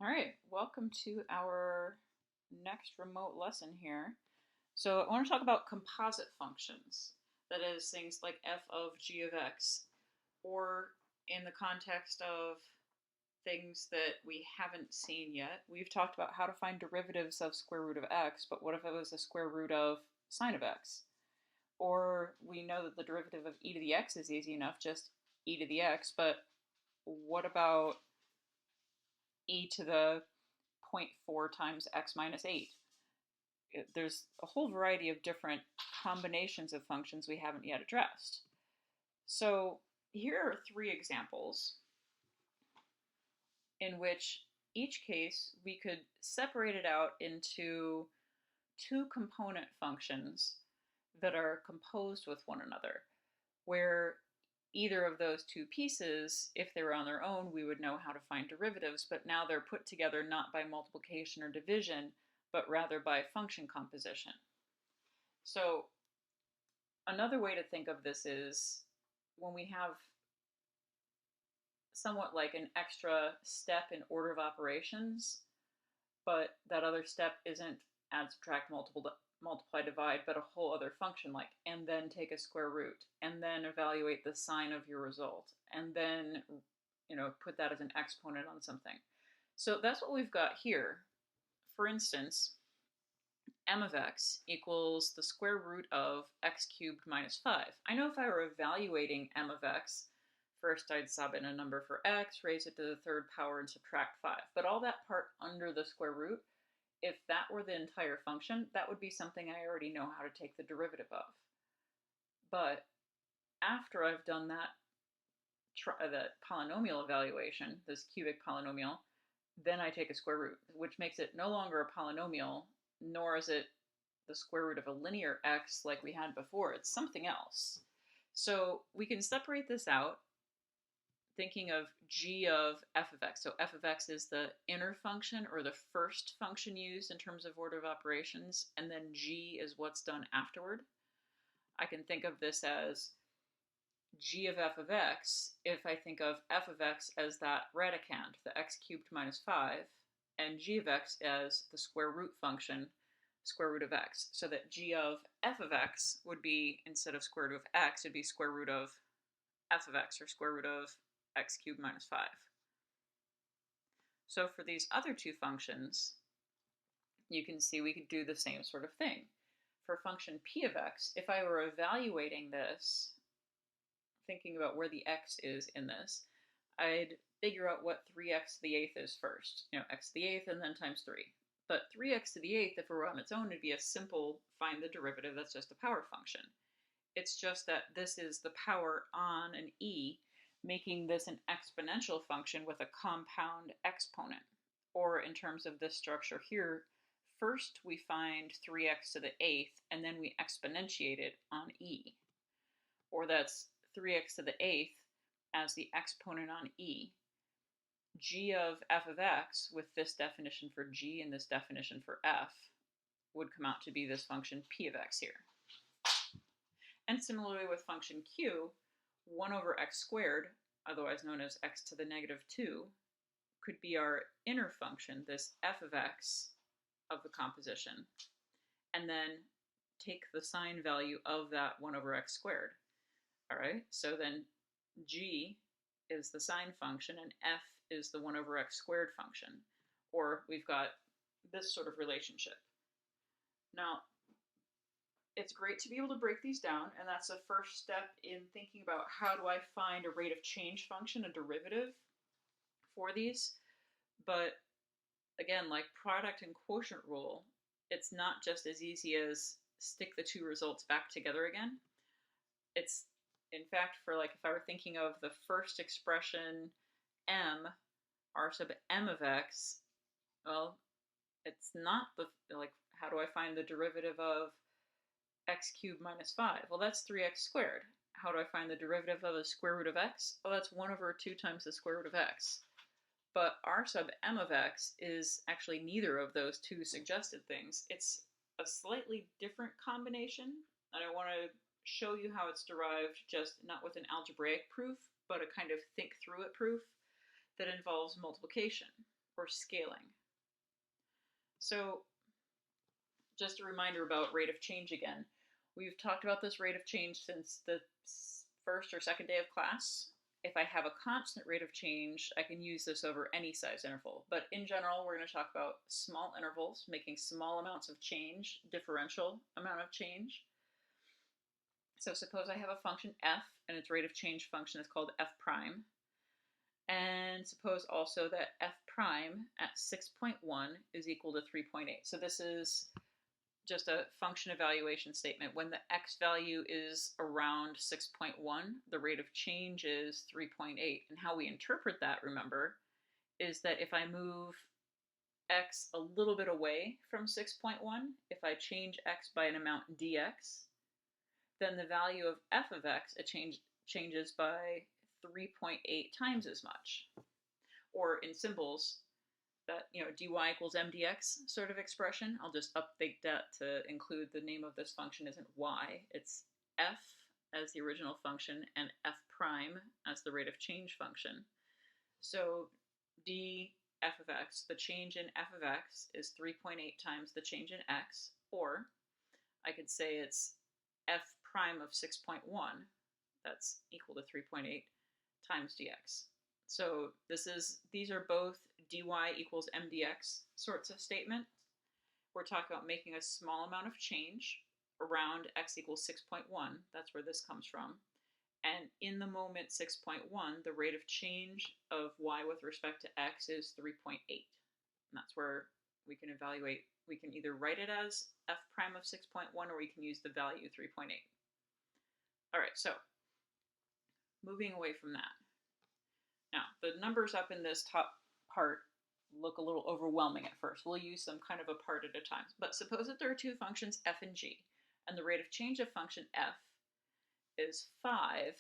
All right, welcome to our next remote lesson here. So I want to talk about composite functions. That is things like f of g of x, or in the context of things that we haven't seen yet. We've talked about how to find derivatives of square root of x, but what if it was the square root of sine of x? Or we know that the derivative of e to the x is easy enough, just e to the x, but what about e to the zero point 0.4 times x minus 8? There's a whole variety of different combinations of functions we haven't yet addressed. So here are three examples in which each case we could separate it out into two component functions that are composed with one another, where either of those two pieces, if they were on their own, we would know how to find derivatives, but now they're put together not by multiplication or division, but rather by function composition. So another way to think of this is when we have somewhat like an extra step in order of operations, but that other step isn't add, subtract, multiply, divide, but a whole other function like, and then take a square root, and then evaluate the sign of your result, and then, put that as an exponent on something. So that's what we've got here. For instance, m of x equals the square root of x cubed minus 5. I know if I were evaluating m of x, first I'd sub in a number for x, raise it to the third power, and subtract 5. But all that part under the square root, if that were the entire function, that would be something I already know how to take the derivative of. But after I've done that polynomial evaluation, this cubic polynomial, then I take a square root, which makes it no longer a polynomial, nor is it the square root of a linear x like we had before. It's something else. So we can separate this out thinking of g of f of x. So f of x is the inner function, or the first function used in terms of order of operations, and then g is what's done afterward. I can think of this as g of f of x if I think of f of x as that radicand, the x cubed minus 5, and g of x as the square root function, square root of x. So that g of f of x would be, instead of square root of x, it'd be square root of f of x, or square root of x cubed minus 5. So for these other two functions, you can see we could do the same sort of thing. For function p of x, if I were evaluating this, thinking about where the x is in this, I'd figure out what 3x to the 8th is first. X to the 8th and then times 3. But 3x to the 8th, if it were on its own, it'd be a simple find the derivative. That's just a power function. It's just that this is the power on an e, making this an exponential function with a compound exponent. Or in terms of this structure here, first we find 3x to the 8th, and then we exponentiate it on e. Or that's 3x to the 8th as the exponent on e. G of f of x, with this definition for g and this definition for f, would come out to be this function p of x here. And similarly with function q, 1 over x squared, otherwise known as x to the negative 2, could be our inner function, this f of x of the composition, and then take the sign value of that 1 over x squared. All right, so then g is the sine function and f is the 1 over x squared function, or we've got this sort of relationship. Now, it's great to be able to break these down, and that's the first step in thinking about how do I find a rate of change function, a derivative for these. But again, like product and quotient rule, it's not just as easy as stick the two results back together again. It's, in fact, for like if I were thinking of the first expression m, r sub m of x, well, it's not the, like, how do I find the derivative of x cubed minus 5? Well, that's 3x squared. How do I find the derivative of the square root of x? Well, that's 1 over 2 times the square root of x. But r sub m of x is actually neither of those two suggested things. It's a slightly different combination, and I want to show you how it's derived, just not with an algebraic proof, but a kind of think through it proof that involves multiplication. or scaling. So just a reminder about rate of change again. We've talked about this rate of change since the first or second day of class. If I have a constant rate of change, I can use this over any size interval. But in general, we're going to talk about small intervals, making small amounts of change, differential amount of change. So suppose I have a function f, and its rate of change function is called f prime. And suppose also that f prime at 6.1 is equal to 3.8. So this is just a function evaluation statement. When the x value is around 6.1, the rate of change is 3.8. And how we interpret that, remember, is that if I move x a little bit away from 6.1, if I change x by an amount dx, then the value of f of x changes by 3.8 times as much. Or in symbols, that, dy equals mdx sort of expression. I'll just update that to include the name of this function isn't y, it's f as the original function and f prime as the rate of change function. So d f of x, the change in f of x is 3.8 times the change in x, or I could say it's f prime of 6.1, that's equal to 3.8 times dx. So these are both dy equals mdx sorts of statements. We're talking about making a small amount of change around x equals 6.1. That's where this comes from. And in the moment 6.1, the rate of change of y with respect to x is 3.8. And that's where we can evaluate. We can either write it as f prime of 6.1 or we can use the value 3.8. All right, so moving away from that. Now, the numbers up in this top part look a little overwhelming at first. We'll use them kind of a part at a time. But suppose that there are two functions f and g, and the rate of change of function f is 5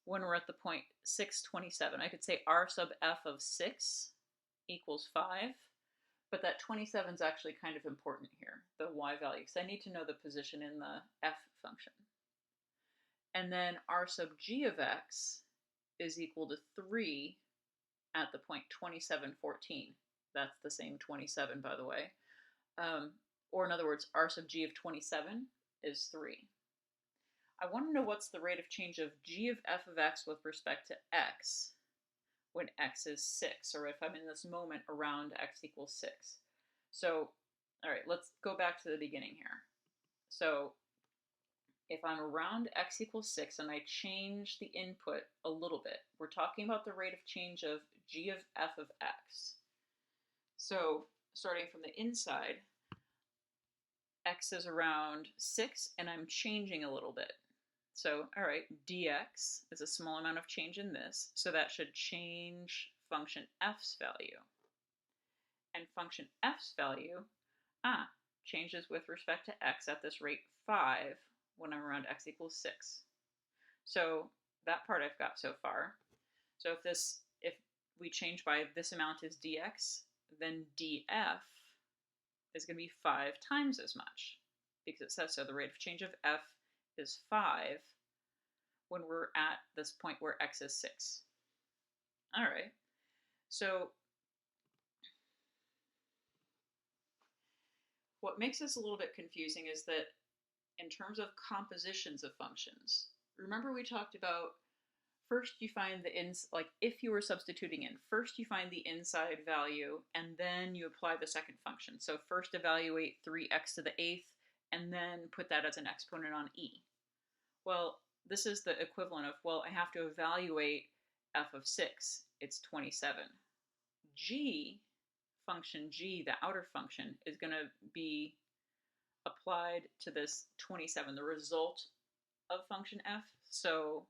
when we're at the point 627. I could say r sub f of 6 equals 5, but that 27 is actually kind of important here, the y value, because I need to know the position in the f function. And then r sub g of x is equal to 3 at the point 2714. That's the same 27, by the way. Or in other words, r sub g of 27 is 3. I want to know what's the rate of change of g of f of x with respect to x when x is 6, or if I'm in this moment around x equals 6. So, all right, let's go back to the beginning here. So if I'm around x equals 6 and I change the input a little bit, we're talking about the rate of change of g of f of x. So starting from the inside, x is around 6 and I'm changing a little bit. So, all right, dx is a small amount of change in this, so that should change function f's value. And function f's value, changes with respect to x at this rate 5 when I'm around x equals 6. So that part I've got so far. So if we change by this amount is dx, then df is going to be 5 times as much, because it says so. The rate of change of f is 5 when we're at this point where x is 6. All right, so what makes this a little bit confusing is that in terms of compositions of functions, remember we talked about first you find like if you were substituting in, first you find the inside value and then you apply the second function. So first evaluate 3x to the 8th and then put that as an exponent on e. Well, this is the equivalent of, well, I have to evaluate f of 6. It's 27. Function g, the outer function, is going to be applied to this 27, the result of function f. So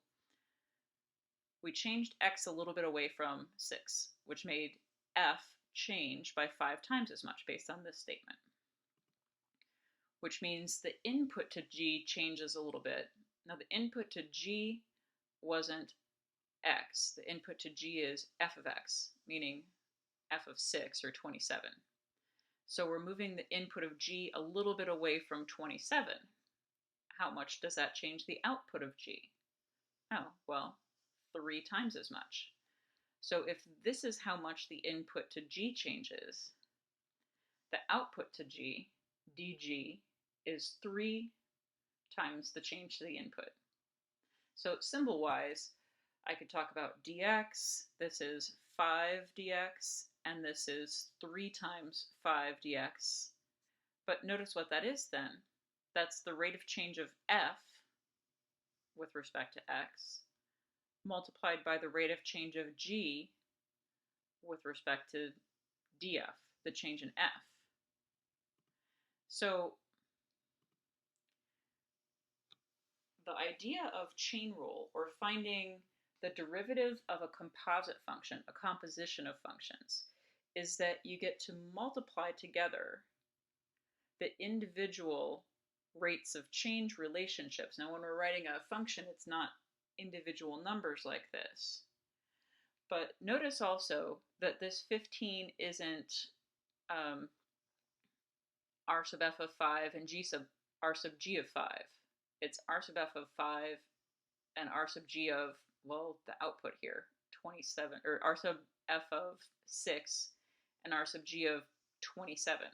we changed x a little bit away from 6, which made f change by 5 times as much based on this statement. Which means the input to g changes a little bit. Now the input to g wasn't x. The input to g is f of x, meaning f of 6 or 27. So we're moving the input of g a little bit away from 27. How much does that change the output of g? Oh, well, 3 times as much. So if this is how much the input to G changes, the output to G, dg, is 3 times the change to the input. So symbol-wise, I could talk about dx, this is 5 dx, and this is 3 times 5 dx. But notice what that is then. That's the rate of change of f with respect to x multiplied by the rate of change of g with respect to df, the change in f. So the idea of chain rule, or finding the derivative of a composite function, a composition of functions, is that you get to multiply together the individual rates of change relationships. Now, when we're writing a function, it's not individual numbers like this. But notice also that this 15 isn't r sub f of 5 and r sub g of 5. It's r sub f of 5 and r sub g of, well, the output here, 27, or r sub f of 6 and r sub g of 27.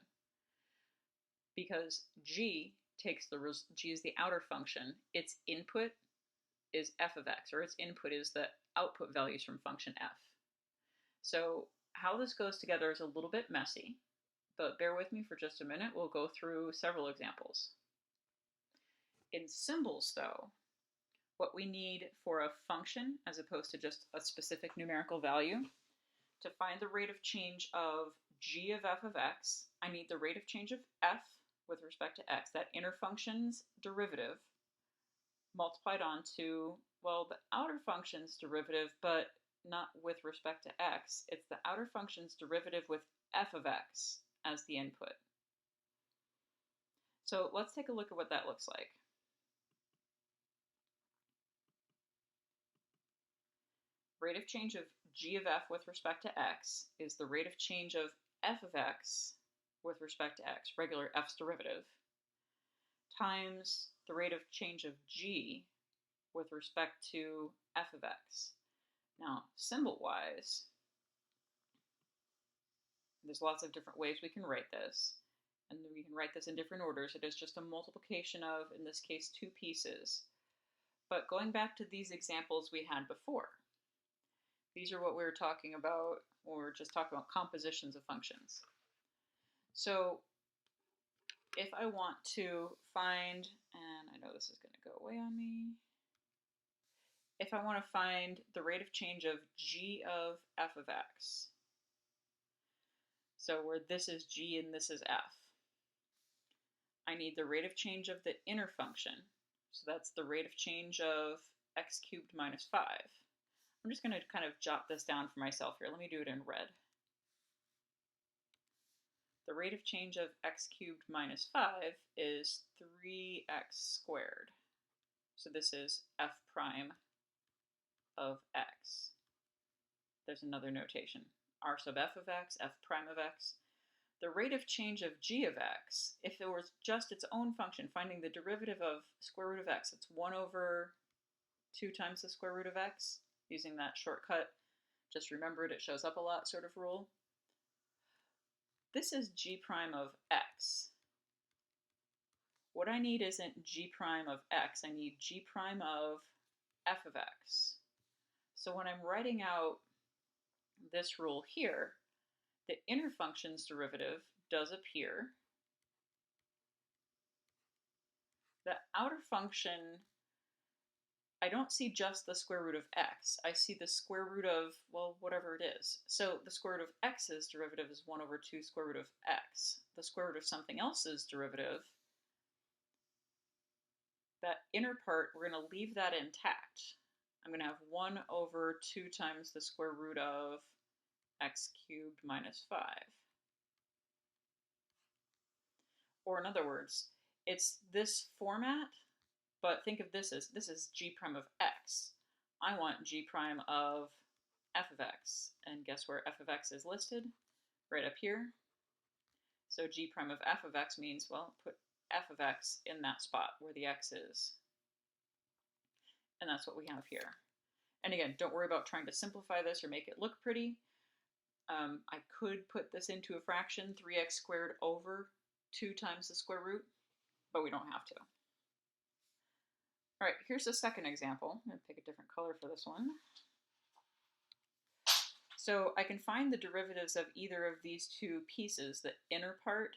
Because g is the outer function, its input is f of x, or its input is the output values from function f. So how this goes together is a little bit messy, but bear with me for just a minute. We'll go through several examples. In symbols, though, what we need for a function, as opposed to just a specific numerical value, to find the rate of change of g of f of x, I need the rate of change of f with respect to x, that inner function's derivative, multiplied onto, well, the outer function's derivative, but not with respect to x. It's the outer function's derivative with f of x as the input. So let's take a look at what that looks like. Rate of change of g of f with respect to x is the rate of change of f of x with respect to x, regular f's derivative, times the rate of change of g with respect to f of x. Now, symbol-wise, there's lots of different ways we can write this, and we can write this in different orders. It is just a multiplication of, in this case, 2 pieces. But going back to these examples we had before, these are what we were talking about, or just talking about compositions of functions. So if I want to find, and I know this is going to go away on me, if I want to find the rate of change of g of f of x, so where this is g and this is f, I need the rate of change of the inner function. So that's the rate of change of x cubed minus 5. I'm just going to kind of jot this down for myself here. Let me do it in red. The rate of change of x cubed minus 5 is 3x squared. So this is f prime of x. There's another notation. R sub f of x, f prime of x. The rate of change of g of x, if it was just its own function, finding the derivative of square root of x, it's 1 over 2 times the square root of x, using that shortcut, just remember it shows up a lot sort of rule. This is g prime of x. What I need isn't g prime of x, I need g prime of f of x. So when I'm writing out this rule here, the inner function's derivative does appear. The outer function, I don't see just the square root of x. I see the square root of, well, whatever it is. So the square root of x's derivative is 1 over 2 square root of x. The square root of something else's derivative, that inner part, we're going to leave that intact. I'm going to have 1 over 2 times the square root of x cubed minus 5. Or in other words, it's this format, but think of this as, this is g prime of x. I want g prime of f of x, and guess where f of x is listed? Right up here. So g prime of f of x means, well, put f of x in that spot where the x is. And that's what we have here. And again, don't worry about trying to simplify this or make it look pretty. I could put this into a fraction, 3x squared over 2 times the square root, but we don't have to. All right, here's the second example. I'm going to pick a different color for this one. So I can find the derivatives of either of these two pieces, the inner part.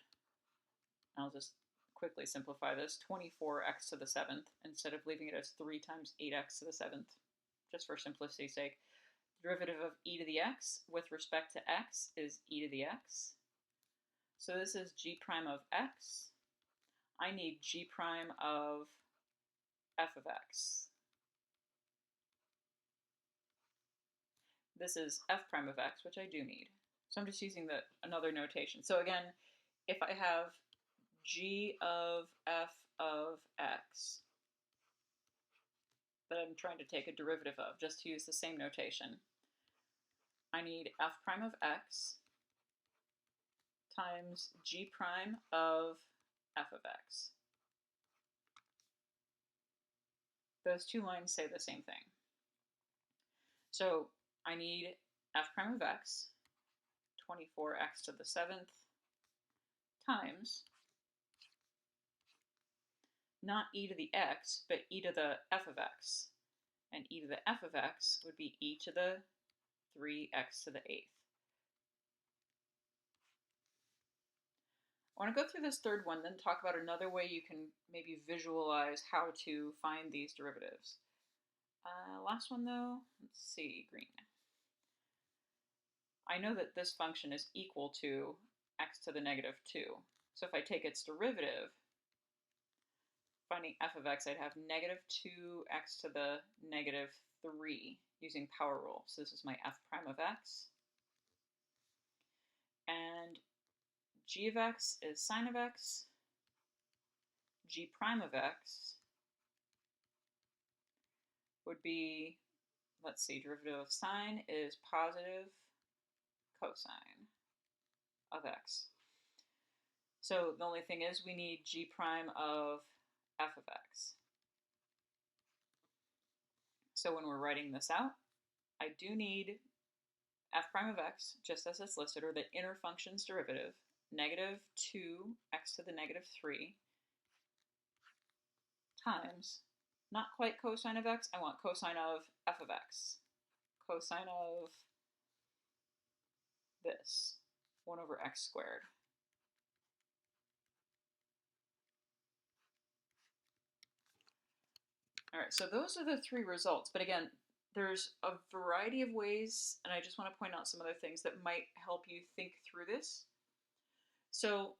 I'll just quickly simplify this, 24x to the 7th, instead of leaving it as 3 times 8x to the 7th, just for simplicity's sake. Derivative of e to the x with respect to x is e to the x. So this is g prime of x. I need g prime of f of x. This is f prime of x, which I do need. So I'm just using another notation. So again, if I have g of f of x that I'm trying to take a derivative of, just to use the same notation, I need f prime of x times g prime of f of x. Those two lines say the same thing. So I need f prime of x, 24x to the 7th, times, not e to the x, but e to the f of x. And e to the f of x would be e to the 3x to the 8th. I want to go through this third one, then talk about another way you can maybe visualize how to find these derivatives. Last one though, let's see, green. I know that this function is equal to x to the negative 2. So if I take its derivative, finding f of x, I'd have negative 2x to the negative 3 using power rule. So this is my f prime of x. And g of x is sine of x. G prime of x would be, let's see, derivative of sine is positive cosine of x. So the only thing is we need g prime of f of x. So when we're writing this out, I do need f prime of x, just as it's listed, or the inner function's derivative, negative 2x to the negative 3 times, not quite cosine of x, I want cosine of f of x. Cosine of this, 1 over x squared. All right, so those are the three results. But again, there's a variety of ways, and I just want to point out some other things that might help you think through this. So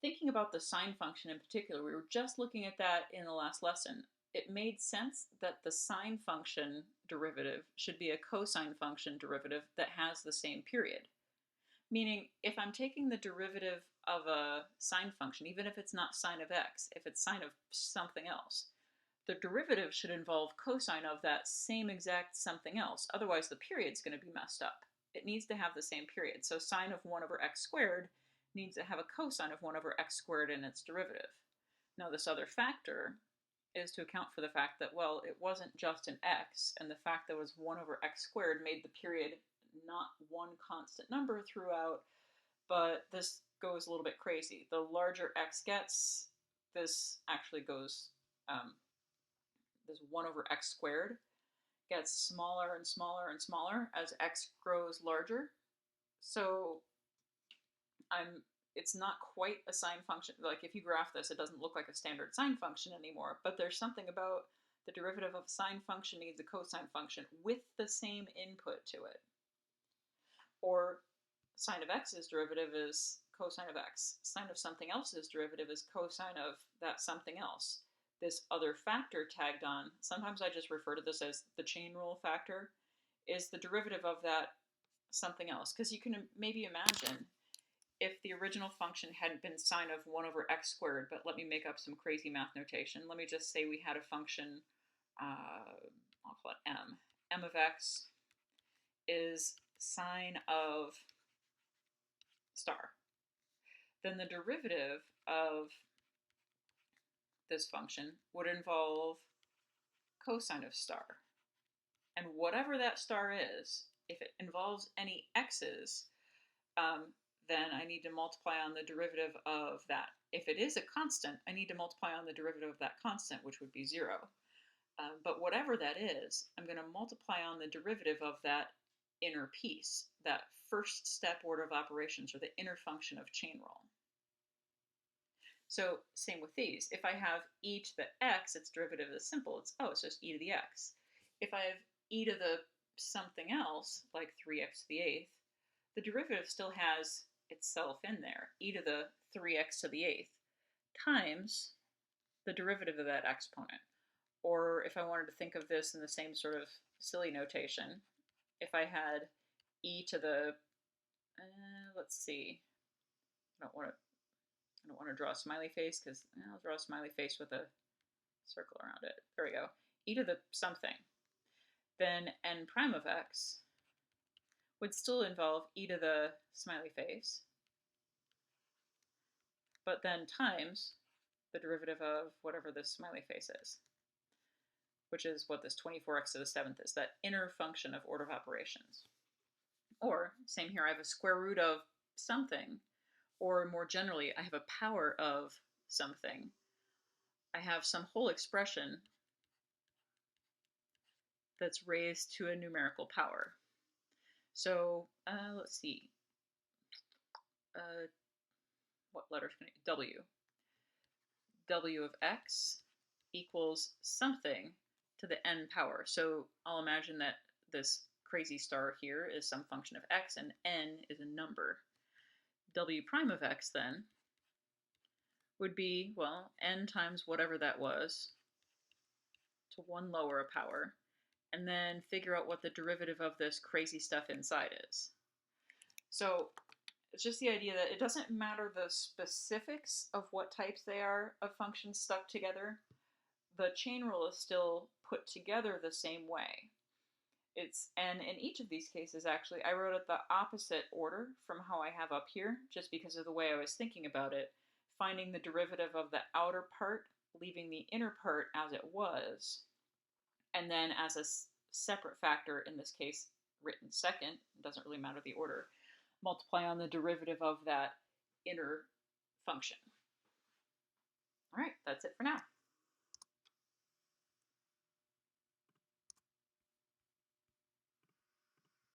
thinking about the sine function in particular, we were just looking at that in the last lesson. It made sense that the sine function derivative should be a cosine function derivative that has the same period. Meaning, if I'm taking the derivative of a sine function, even if it's not sine of x, if it's sine of something else, the derivative should involve cosine of that same exact something else. Otherwise, the period's going to be messed up. It needs to have the same period. So sine of 1 over x squared needs to have a cosine of 1 over x squared in its derivative. Now, this other factor is to account for the fact that, well, it wasn't just an x, and the fact that it was 1 over x squared made the period not one constant number throughout, but this goes a little bit crazy. The larger x gets, this actually goes, this 1 over x squared gets smaller and smaller and smaller as x grows larger. So it's not quite a sine function. Like if you graph this, it doesn't look like a standard sine function anymore, but there's something about the derivative of a sine function needs a cosine function with the same input to it. Or sine of x's derivative is cosine of x. Sine of something else's derivative is cosine of that something else. This other factor tagged on, sometimes I just refer to this as the chain rule factor, is the derivative of that something else. Because you can maybe imagine if the original function hadn't been sine of 1 over x squared, but let me make up some crazy math notation. Let me just say we had a function, I'll call it m. M of x is sine of star. Then the derivative of this function would involve cosine of star. And whatever that star is, if it involves any x's, then I need to multiply on the derivative of that. If it is a constant, I need to multiply on the derivative of that constant, which would be 0. But whatever that is, I'm going to multiply on the derivative of that inner piece, that first step order of operations, or the inner function of chain rule. So same with these. If I have e to the x, its derivative is simple. It's just e to the x. If I have e to the something else, like 3x to the 8th, the derivative still has itself in there, e to the 3x to the 8th, times the derivative of that exponent. Or if I wanted to think of this in the same sort of silly notation, if I had e to the, let's see, I don't want to draw a smiley face, because I'll draw a smiley face with a circle around it. There we go. E to the something. Then n prime of x would still involve e to the smiley face, but then times the derivative of whatever this smiley face is, which is what this 24x to the 7th is, that inner function of order of operations. Or, same here, I have a square root of something, or more generally, I have a power of something. I have some whole expression that's raised to a numerical power. So let's see. What letters can I? W. W of x equals something to the n power. So I'll imagine that this crazy star here is some function of x, and n is a number. W prime of x then would be, well, n times whatever that was to one lower a power, and then figure out what the derivative of this crazy stuff inside is. So it's just the idea that it doesn't matter the specifics of what types they are of functions stuck together. The chain rule is still put together the same way. And in each of these cases, actually, I wrote it the opposite order from how I have up here, just because of the way I was thinking about it, finding the derivative of the outer part, leaving the inner part as it was, and then as a separate factor, in this case, written second, it doesn't really matter the order, multiply on the derivative of that inner function. All right, that's it for now.